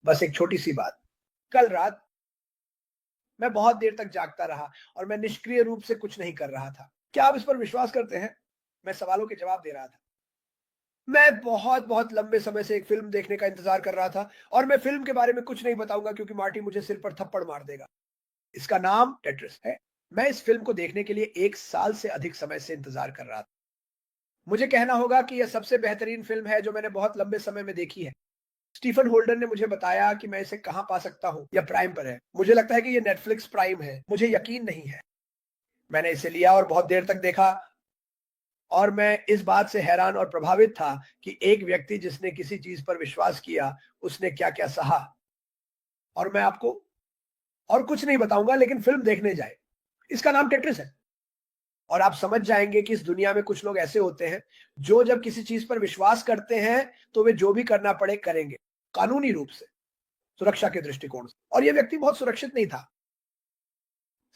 बस एक छोटी सी बात, कल रात मैं बहुत देर तक जागता रहा और मैं निष्क्रिय रूप से कुछ नहीं कर रहा था। क्या आप इस पर विश्वास करते हैं? मैं सवालों के जवाब दे रहा था। मैं बहुत लंबे समय से एक फ़िल्म देखने का इंतज़ार कर रहा था और मैं फ़िल्म के बारे में कुछ नहीं बताऊँगा क्योंकि मार्टी मुझे सिर पर थप्पड़ मार देगा। इसका नाम टेट्रिस है। मैं इस फ़िल्म को देखने के लिए 1 साल से अधिक समय से इंतज़ार कर रहा था। मुझे कहना होगा कि यह सबसे बेहतरीन फ़िल्म है जो मैंने बहुत लंबे समय में देखी है। स्टीफन होल्डर ने मुझे बताया कि मैं इसे कहाँ पा सकता हूँ। यह प्राइम पर है। मुझे लगता है कि यह नेटफ्लिक्स प्राइम है। मुझे यकीन नहीं है। मैंने इसे लिया और बहुत देर तक देखा और मैं इस बात से हैरान और प्रभावित था कि एक व्यक्ति जिसने किसी चीज़ पर विश्वास किया, उसने क्या-क्या सहा। और मैं आपको और कुछ नहीं बताऊँगा लेकिन फ़िल्म देखने जाएँ। इसका नाम टेट्रिस है और आप समझ जाएँगे कि इस दुनिया में कुछ लोग ऐसे होते हैं, जो जब किसी चीज़ पर विश्वास करते हैं, तो वे जो भी करना पड़े करेंगे, कानूनी रूप से, सुरक्षा के दृष्टिकोण से। और ये व्यक्ति बहुत सुरक्षित नहीं था।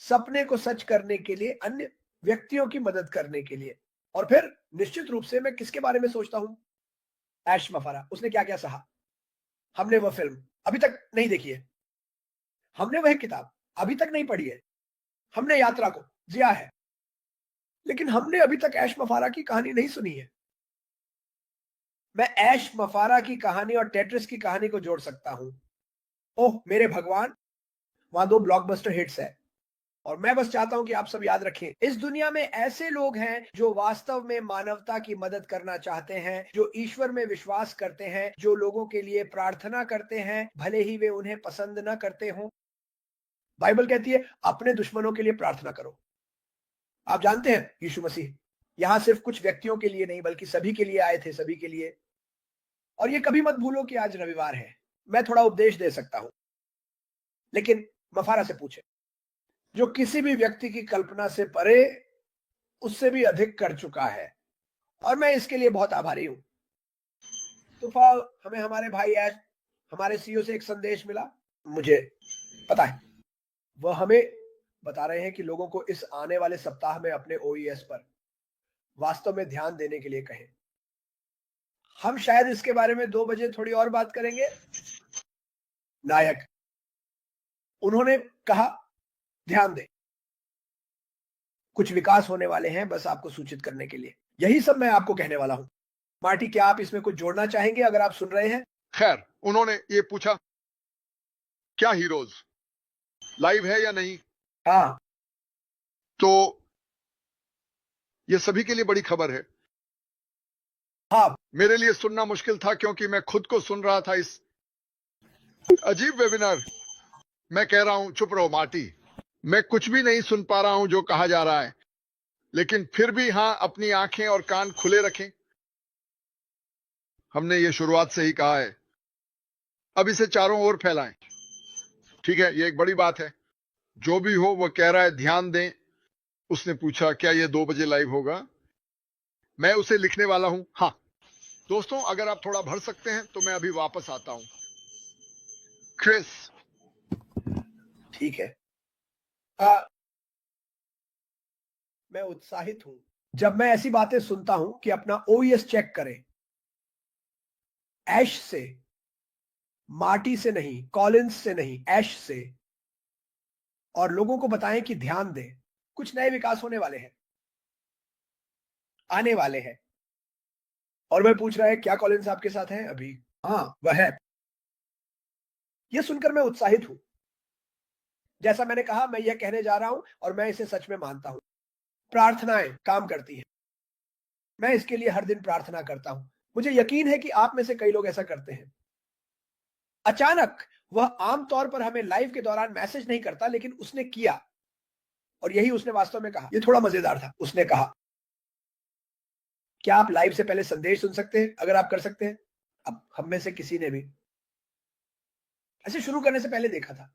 सपने को सच करने के लिए, अन्य व्यक्तियों की मदद करने के लिए। और फिर निश्चित रूप से मैं किसके बारे में सोचता हूँ? ऐश मफारा। उसने क्या-क्या सहा। हमने वह फ़िल्म अभी तक नहीं देखी है। हमने वह किताब अभी तक नहीं पढ़ी है। हमने यात्रा को जिया है, लेकिन हमने अभी तक ऐश मफारा की कहानी नहीं सुनी है। मैं ऐश मफारा की कहानी और टेट्रिस की कहानी को जोड़ सकता हूँ। ओह! मेरे भगवान! वहाँ 2 ब्लॉकबस्टर हिट्स हैं। और मैं बस चाहता हूँ कि आप सब याद रखें, इस दुनिया में ऐसे लोग हैं जो वास्तव में मानवता की मदद करना चाहते हैं, जो ईश्वर में विश्वास करते हैं, जो लोगों के लिए प्रार्थना करते हैं, भले ही वे उन्हें पसंद ना करते हों। बाइबल कहती है, अपने दुश्मनों के लिए प्रार्थना करो। आप जानते हैं, यीशु मसीह यहाँ सिर्फ कुछ व्यक्तियों के लिए नहीं बल्कि सभी के लिए आए थे, सभी के लिए। और ये कभी मत भूलो कि आज रविवार है। मैं थोड़ा उपदेश दे सकता हूँ, लेकिन मफारा से पूछें, जो किसी भी व्यक्ति की कल्पना से परे उससे भी अधिक कर चुका है और मैं इसके लिए बहुत आभारी हूँ। तूफा, हमें हमारे भाई आज हमारे सीईओ से एक संदेश मिला। मुझे पता है, वह हमें बता रहे हैं कि लोगों को इस आने वाले सप्ताह में अपने ओईएस पर वास्तव में ध्यान देने के लिए कहें। हम शायद इसके बारे में 2 बजे थोड़ी और बात करेंगे। नायक, उन्होंने कहा, ध्यान दें। कुछ विकास होने वाले हैं, बस आपको सूचित करने के लिए। यही सब मैं आपको कहने वाला हूँ। मार्टी, क्या आप इसमें कुछ जोड़ना चाहेंगे अगर आप सुन रहे हैं? खैर, उन्होंने ये पूछा, क्या हीरोज लाइव है या नहीं? हाँ। तो ये सभी के लिए बड़ी खबर है। हाँ। मेरे लिए सुनना मुश्किल था क्योंकि मैं खुद को सुन रहा था इस अजीब वेबिनार। मैं कह रहा हूं, चुप रहो मार्टी, मैं कुछ भी नहीं सुन पा रहा हूं जो कहा जा रहा है, लेकिन फिर भी हाँ, अपनी आंखें और कान खुले रखें। हमने ये शुरुआत से ही कहा है, अब इसे चारों ओर फैलाएं। ठीक है, ये एक बड़ी बात है। जो भी हो, वो कह रहा है ध्यान दें। उसने पूछा, क्या ये 2 बजे लाइव होगा? मैं उसे लिखने वाला हूं। हाँ दोस्तों, अगर आप थोड़ा भर सकते हैं तो मैं अभी वापस आता हूं। क्रिस। ठीक है। मैं उत्साहित हूं जब मैं ऐसी बातें सुनता हूं कि अपना ओईएस चेक करें। ऐश से, मार्टी से नहीं, कॉलिंस से नहीं, ऐश से। और लोगों को बताएं कि ध्यान दें। कुछ नए विकास होने वाले हैं, आने वाले हैं। और वह पूछ रहा है, क्या कॉलिंस आपके साथ है अभी? हाँ, वह है। यह सुनकर मैं उत्साहित हूं। जैसा मैंने कहा, मैं यह कहने जा रहा हूं और मैं इसे सच में मानता हूं। प्रार्थनाएं काम करती हैं। मैं इसके लिए हर दिन प्रार्थना करता हूं। मुझे यकीन है कि आप में से कई लोग ऐसा करते हैं। अचानक वह आमतौर पर हमें लाइव के दौरान मैसेज नहीं करता, लेकिन उसने किया। और यही उसने वास्तव में कहा। यह थोड़ा मजेदार था। उसने कहा, क्या आप लाइव से पहले संदेश सुन सकते हैं अगर आप कर सकते हैं? अब हम में से किसी ने भी ऐसे शुरू करने से पहले देखा था।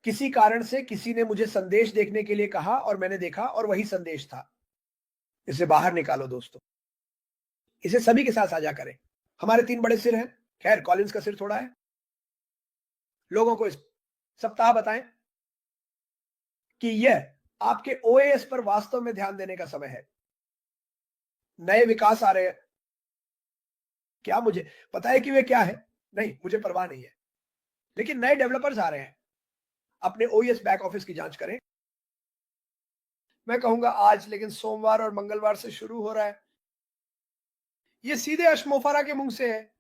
किसी कारण से किसी ने मुझे संदेश देखने के लिए कहा और मैंने देखा और वही संदेश था। इसे बाहर निकालो दोस्तों। इसे सभी के साथ साझा करें। हमारे 3 बड़े सिर हैं। खैर, कॉलिंस का सिर थोड़ा है। लोगों को इस सप्ताह बताएं कि यह आपके ओएएस पर वास्तव में ध्यान देने का समय है। नए विकास आ रहे हैं। क्या मुझे पता है कि वे क्या है? नहीं, मुझे परवाह नहीं है। लेकिन नए डेवलपर्स आ रहे हैं, अपने ओएस बैक ऑफिस की जांच करें। मैं कहूंगा आज, लेकिन सोमवार और मंगलवार से शुरू हो रहा है। ये सीधे अशमोफरा के मुंह से है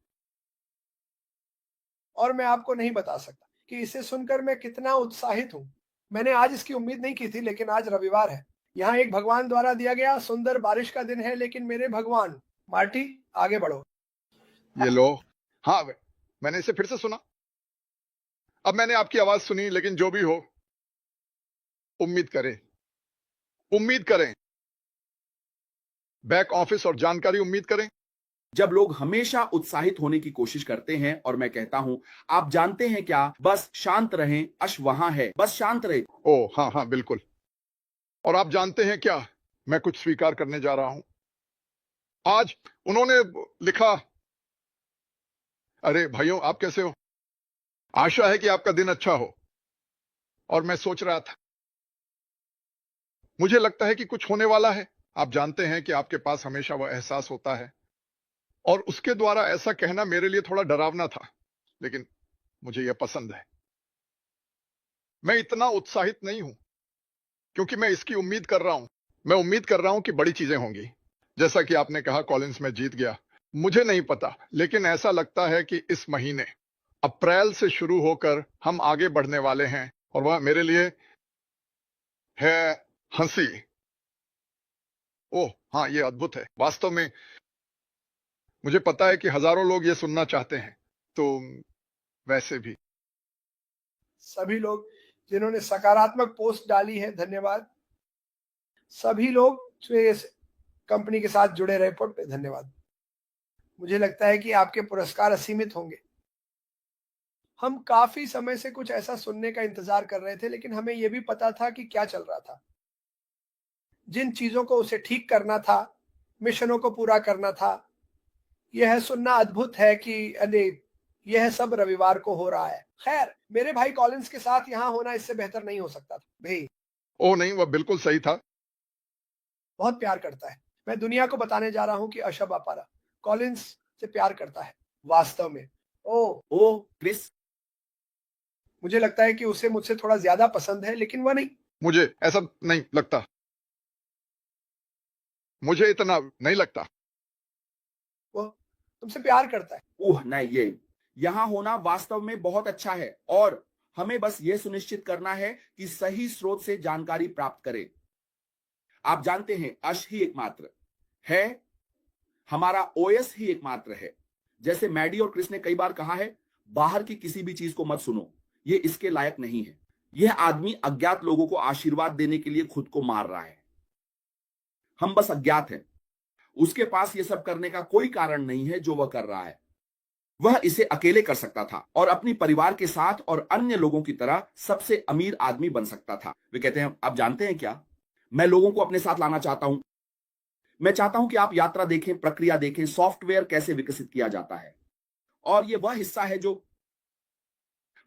और मैं आपको नहीं बता सकता कि इसे सुनकर मैं कितना उत्साहित हूं। मैंने आज इसकी उम्मीद नहीं की थी, लेकिन आज रविवार है। यहाँ एक भगवान द्वारा दिया गया सुंदर बारिश का दिन है, लेकिन मेरे भगवान, मार्टी, आगे बढ़ो। ये लो। हाँ, मैंने इसे फिर से सुना। अब मैंने आपकी आवाज सुनी, लेकिन जो भी हो, उम्मीद करें, उम्मीद करें, बैक ऑफिस और जानकारी उम्मीद करें। जब लोग हमेशा उत्साहित होने की कोशिश करते हैं और मैं कहता हूं, आप जानते हैं क्या, बस शांत रहें, अश वहां है, बस शांत रहे। ओ हाँ हाँ, बिल्कुल। और आप जानते हैं क्या, मैं कुछ स्वीकार करने जा रहा हूं। आज उन्होंने लिखा, अरे भाइयों, आप कैसे हो? आशा है कि आपका दिन अच्छा हो। और मैं सोच रहा था, मुझे लगता है कि कुछ होने वाला है। आप जानते हैं कि आपके पास हमेशा वह एहसास होता है, और उसके द्वारा ऐसा कहना मेरे लिए थोड़ा डरावना था, लेकिन मुझे यह पसंद है। मैं इतना उत्साहित नहीं हूं क्योंकि मैं इसकी उम्मीद कर रहा हूं। मैं उम्मीद कर रहा हूं कि बड़ी चीजें होंगी। जैसा कि आपने कहा, कॉलिंस में जीत गया। मुझे नहीं पता, लेकिन ऐसा लगता है कि इस महीने अप्रैल से शुरू होकर हम आगे बढ़ने वाले हैं, और वह मेरे लिए है हंसी। ओह हाँ, ये अद्भुत है। वास्तव में मुझे पता है कि हजारों लोग ये सुनना चाहते हैं, तो वैसे भी सभी लोग जिन्होंने सकारात्मक पोस्ट डाली है, धन्यवाद। सभी लोग जो इस कंपनी के साथ जुड़े रहे पे धन्यवाद। मुझे लगता है कि आपके पुरस्कार असीमित होंगे। हम काफी समय से कुछ ऐसा सुनने का इंतजार कर रहे थे, लेकिन हमें यह भी पता था कि क्या चल रहा था। जिन चीजों को उसे ठीक करना था, मिशनों को पूरा करना था, यह सुनना अद्भुत है कि अरे, यह सब रविवार को हो रहा है। खैर, मेरे भाई कॉलिंस के साथ यहाँ होना इससे बेहतर नहीं हो सकता था भाई। ओह नहीं, वह बिल्कुल सही था। बहुत प्यार करता है। मैं दुनिया को बताने जा रहा हूँ कि अशब अपारा कॉलिंस से प्यार करता है, वास्तव में। ओ क्रिस, मुझे लगता है कि उसे मुझसे थोड़ा ज्यादा पसंद है, लेकिन वह नहीं। मुझे ऐसा नहीं लगता। मुझे इतना नहीं लगता। वह तुमसे प्यार करता है। ओह नहीं, ये यहां होना वास्तव में बहुत अच्छा है और हमें बस यह सुनिश्चित करना है कि सही स्रोत से जानकारी प्राप्त करें। आप जानते हैं, अश ही एकमात्र है, हमारा ओएस ही एकमात्र है। जैसे मैडी और क्रिस ने कई बार कहा है, बाहर की किसी भी चीज को मत सुनो, ये इसके लायक नहीं है। यह आदमी अज्ञात लोगों को आशीर्वाद देने के लिए खुद को मार रहा है। हम बस अज्ञात हैं। उसके पास यह सब करने का कोई कारण नहीं है जो वह कर रहा है। वह इसे अकेले कर सकता था और अपनी परिवार के साथ और अन्य लोगों की तरह सबसे अमीर आदमी बन सकता था। वे कहते हैं, आप जानते हैं क्या, मैं लोगों को अपने साथ लाना चाहता हूं। मैं चाहता हूं कि आप यात्रा देखें, प्रक्रिया देखें, सॉफ्टवेयर कैसे विकसित किया जाता है। और यह वह हिस्सा है जो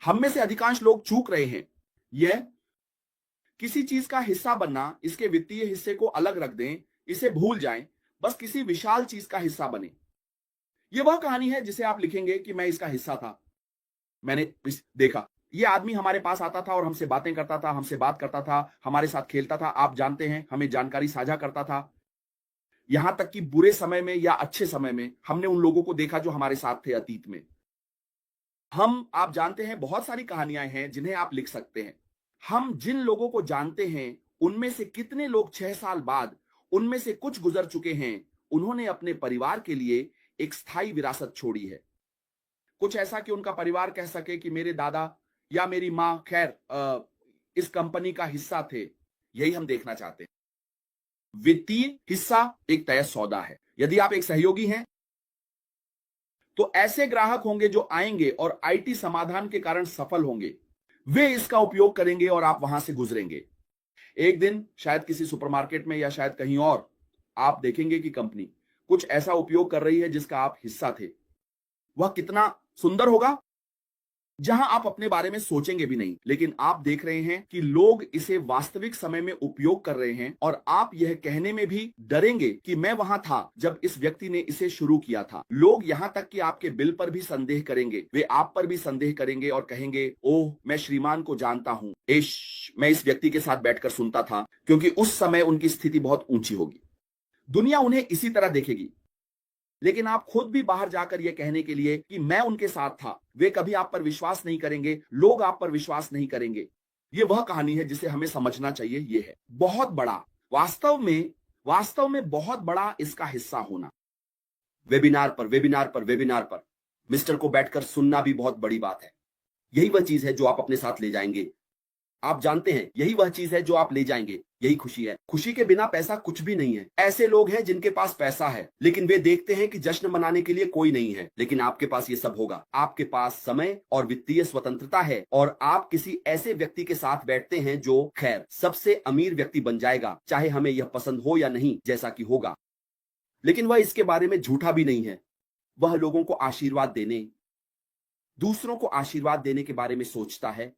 हम में से अधिकांश लोग चूक रहे हैं। यह किसी चीज का हिस्सा बनना, इसके वित्तीय हिस्से को अलग रख दें, इसे भूल जाएं, बस किसी विशाल चीज का हिस्सा बने। यह वह कहानी है जिसे आप लिखेंगे कि मैं इसका हिस्सा था। मैंने देखा, यह आदमी हमारे पास आता था और हमसे बातें करता था, हमसे बात करता था, हमारे साथ खेलता था। आप जानते हैं, हमें जानकारी साझा करता था। यहां तक कि बुरे समय में या अच्छे समय में हमने उन लोगों को देखा जो हमारे साथ थे अतीत में। आप जानते हैं, बहुत सारी कहानियां हैं जिन्हें आप लिख सकते हैं। हम जिन लोगों को जानते हैं, उनमें से कितने लोग 6 साल बाद, उनमें से कुछ गुजर चुके हैं, उन्होंने अपने परिवार के लिए एक स्थायी विरासत छोड़ी है। कुछ ऐसा कि उनका परिवार कह सके कि मेरे दादा या मेरी मां खैर इस कंपनी का हिस्सा थे। यही हम देखना चाहते हैं। वित्तीय हिस्सा एक तय सौदा है। यदि आप एक सहयोगी हैं, तो ऐसे ग्राहक होंगे जो आएंगे और आईटी समाधान के कारण सफल होंगे। वे इसका उपयोग करेंगे और आप वहां से गुजरेंगे। एक दिन शायद किसी सुपरमार्केट में या शायद कहीं और, आप देखेंगे कि कंपनी कुछ ऐसा उपयोग कर रही है जिसका आप हिस्सा थे। वह कितना सुंदर होगा। जहां आप अपने बारे में सोचेंगे भी नहीं, लेकिन आप देख रहे हैं कि लोग इसे वास्तविक समय में उपयोग कर रहे हैं और आप यह कहने में भी डरेंगे कि मैं वहां था जब इस व्यक्ति ने इसे शुरू किया था। लोग यहां तक कि आपके बिल पर भी संदेह करेंगे, वे आप पर भी संदेह करेंगे और कहेंगे, ओह मैं श्रीमान को जानता हूं, मैं इस व्यक्ति के साथ बैठकर सुनता था, क्योंकि उस समय उनकी स्थिति बहुत ऊंची होगी। दुनिया उन्हें इसी तरह देखेगी। लेकिन आप खुद भी बाहर जाकर यह कहने के लिए कि मैं उनके साथ था, वे कभी आप पर विश्वास नहीं करेंगे, लोग आप पर विश्वास नहीं करेंगे। यह वह कहानी है जिसे हमें समझना चाहिए। यह है बहुत बड़ा, वास्तव में बहुत बड़ा इसका हिस्सा होना। वेबिनार पर मिस्टर को बैठकर सुनना भी बहुत बड़ी बात है। यही वह चीज है जो आप अपने साथ ले जाएंगे। आप जानते हैं, यही वह चीज है जो आप ले जाएंगे। यही खुशी है। खुशी के बिना पैसा कुछ भी नहीं है। ऐसे लोग हैं जिनके पास पैसा है, लेकिन वे देखते हैं कि जश्न मनाने के लिए कोई नहीं है। लेकिन आपके पास ये सब होगा। आपके पास समय और वित्तीय स्वतंत्रता है और आप किसी ऐसे व्यक्ति के साथ बैठते हैं जो खैर सबसे अमीर व्यक्ति बन जाएगा, चाहे हमें यह पसंद हो या नहीं, जैसा कि होगा। लेकिन वह इसके बारे में झूठा भी नहीं है। वह लोगों को आशीर्वाद देने, दूसरों को आशीर्वाद देने के बारे में सोचता है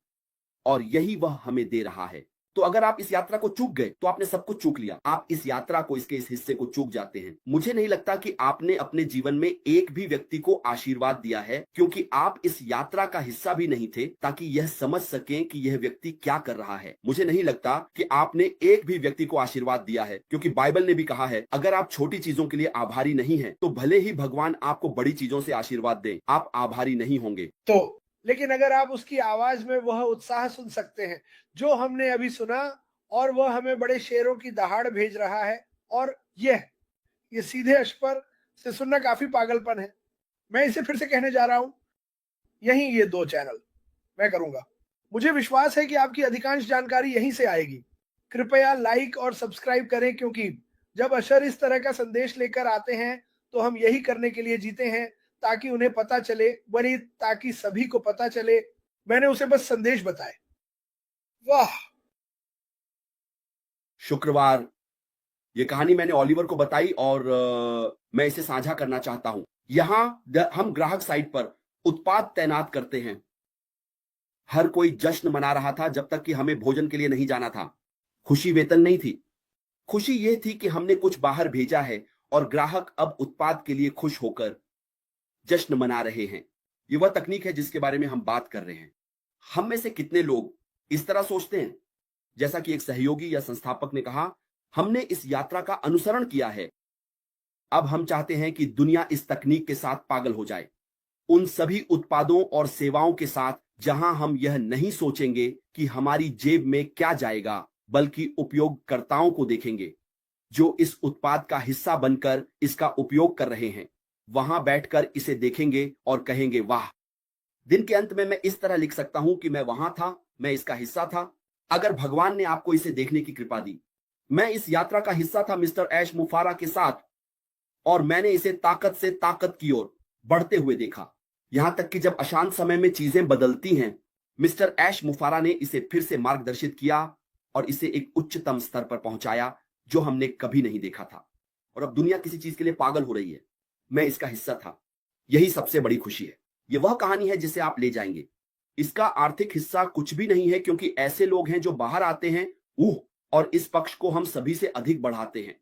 और यही वह हमें दे रहा है। तो अगर आप इस यात्रा को चूक गए तो आपने सब कुछ चूक लिया। आप इस यात्रा को, इसके इस हिस्से को चूक जाते हैं। मुझे नहीं लगता कि आपने अपने जीवन में एक भी व्यक्ति को आशीर्वाद दिया है, क्योंकि आप इस यात्रा का हिस्सा भी नहीं थे ताकि यह समझ सकें कि यह व्यक्ति क्या कर रहा है। मुझे नहीं लगता कि आपने एक भी व्यक्ति को आशीर्वाद दिया है, क्योंकि बाइबल ने भी कहा है, अगर आप छोटी चीजों के लिए आभारी नहीं है तो भले ही भगवान आपको बड़ी चीजों से आशीर्वाद दे, आप आभारी नहीं होंगे। लेकिन अगर आप उसकी आवाज में वह उत्साह सुन सकते हैं जो हमने अभी सुना, और वह हमें बड़े शेरों की दहाड़ भेज रहा है, और ये सीधे अश्पर से सुनना काफी पागलपन है। मैं इसे फिर से कहने जा रहा हूं, यही ये 2 चैनल मैं करूंगा। मुझे विश्वास है कि आपकी अधिकांश जानकारी यहीं से आएगी। कृपया लाइक और सब्सक्राइब करें, क्योंकि जब अशर इस तरह का संदेश लेकर आते हैं तो हम यही करने के लिए जीते हैं, ताकि उन्हें पता चले, बल्कि ताकि सभी को पता चले। मैंने उसे बस संदेश बताए। वाह! शुक्रवार ये कहानी मैंने ओलिवर को बताई और मैं इसे साझा करना चाहता हूं। यहां हम ग्राहक साइट पर उत्पाद तैनात करते हैं। हर कोई जश्न मना रहा था जब तक कि हमें भोजन के लिए नहीं जाना था। खुशी वेतन नहीं थी। खुशी यह थी कि हमने कुछ बाहर भेजा है और ग्राहक अब उत्पाद के लिए खुश होकर जश्न मना रहे हैं। यह वह तकनीक है जिसके बारे में हम बात कर रहे हैं। हम में से कितने लोग इस तरह सोचते हैं? जैसा कि एक सहयोगी या संस्थापक ने कहा, हमने इस यात्रा का अनुसरण किया है। अब हम चाहते हैं कि दुनिया इस तकनीक के साथ पागल हो जाए। उन सभी उत्पादों और सेवाओं के साथ जहां हम यह नहीं सोचेंगे कि हमारी जेब में क्या जाएगा, बल्कि उपयोगकर्ताओं को देखेंगे जो इस उत्पाद का हिस्सा बनकर इसका उपयोग कर रहे हैं। वहां बैठकर इसे देखेंगे और कहेंगे, वाह! दिन के अंत में मैं इस तरह लिख सकता हूं कि मैं वहां था, मैं इसका हिस्सा था। अगर भगवान ने आपको इसे देखने की कृपा दी। मैं इस यात्रा का हिस्सा था मिस्टर ऐश मुफारा के साथ, और मैंने इसे ताकत से ताकत की ओर बढ़ते हुए देखा। यहां तक कि जब अशांत समय में चीजें बदलती हैं, मिस्टर ऐश मुफारा ने इसे फिर से मार्गदर्शित किया और इसे एक उच्चतम स्तर पर पहुंचाया जो हमने कभी नहीं देखा था। और अब दुनिया किसी चीज के लिए पागल हो रही है। मैं इसका हिस्सा था। यही सबसे बड़ी खुशी है। यह वह कहानी है जिसे आप ले जाएंगे। इसका आर्थिक हिस्सा कुछ भी नहीं है, क्योंकि ऐसे लोग हैं जो बाहर आते हैं और इस पक्ष को हम सभी से अधिक बढ़ाते हैं।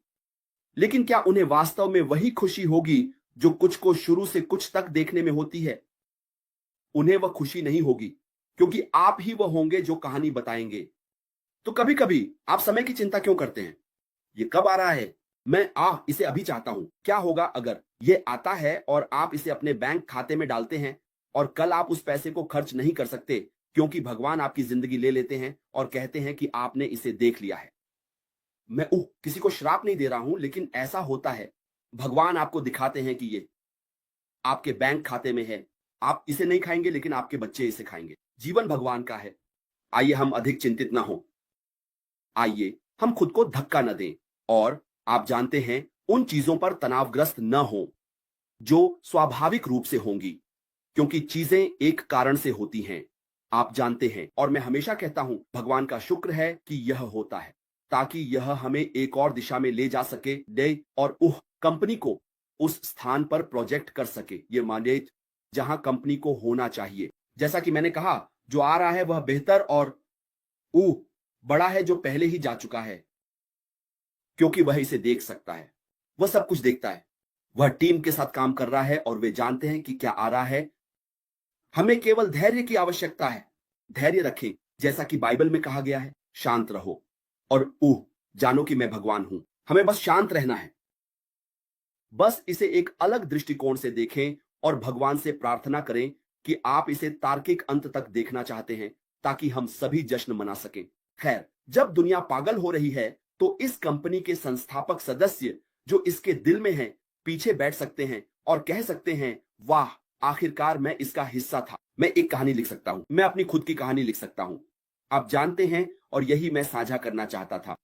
लेकिन क्या उन्हें वास्तव में वही खुशी होगी जो कुछ को शुरू से कुछ तक देखने में होती है? उन्हें वह खुशी नहीं होगी, क्योंकि आप ही वह होंगे जो कहानी बताएंगे। तो कभी कभी आप समय की चिंता क्यों करते हैं? ये कब आ रहा है? मैं इसे अभी चाहता हूं। क्या होगा अगर ये आता है और आप इसे अपने बैंक खाते में डालते हैं और कल आप उस पैसे को खर्च नहीं कर सकते, क्योंकि भगवान आपकी जिंदगी ले लेते हैं और कहते हैं कि आपने इसे देख लिया है। मैं किसी को श्राप नहीं दे रहा हूं, लेकिन ऐसा होता है। भगवान आपको दिखाते हैं कि ये आपके बैंक खाते में है। आप इसे नहीं खाएंगे, लेकिन आपके बच्चे इसे खाएंगे। जीवन भगवान का है। आइए हम अधिक चिंतित ना हो। आइए हम खुद को धक्का न दें और आप जानते हैं, उन चीजों पर तनावग्रस्त न हो जो स्वाभाविक रूप से होंगी, क्योंकि चीजें एक कारण से होती हैं। आप जानते हैं, और मैं हमेशा कहता हूं, भगवान का शुक्र है कि यह होता है, ताकि यह हमें एक और दिशा में ले जा सके और कंपनी को उस स्थान पर प्रोजेक्ट कर सके। ये मैंडेट जहां कंपनी को होना चाहिए। जैसा कि मैंने कहा, जो आ रहा है वह बेहतर और बड़ा है, जो पहले ही जा चुका है, क्योंकि वह इसे देख सकता है। वह सब कुछ देखता है। वह टीम के साथ काम कर रहा है और वे जानते हैं कि क्या आ रहा है। हमें केवल धैर्य की आवश्यकता है। धैर्य रखें, जैसा कि बाइबल में कहा गया है, शांत रहो और जानो कि मैं भगवान हूं। हमें बस शांत रहना है। बस इसे एक अलग दृष्टिकोण से देखें और भगवान से प्रार्थना करें कि आप इसे तार्किक अंत तक देखना चाहते हैं, ताकि हम सभी जश्न मना सकें। खैर, जब दुनिया पागल हो रही है, तो इस कंपनी के संस्थापक सदस्य जो इसके दिल में हैं, पीछे बैठ सकते हैं और कह सकते हैं, वाह, आखिरकार मैं इसका हिस्सा था। मैं एक कहानी लिख सकता हूं। मैं अपनी खुद की कहानी लिख सकता हूं। आप जानते हैं, और यही मैं साझा करना चाहता था।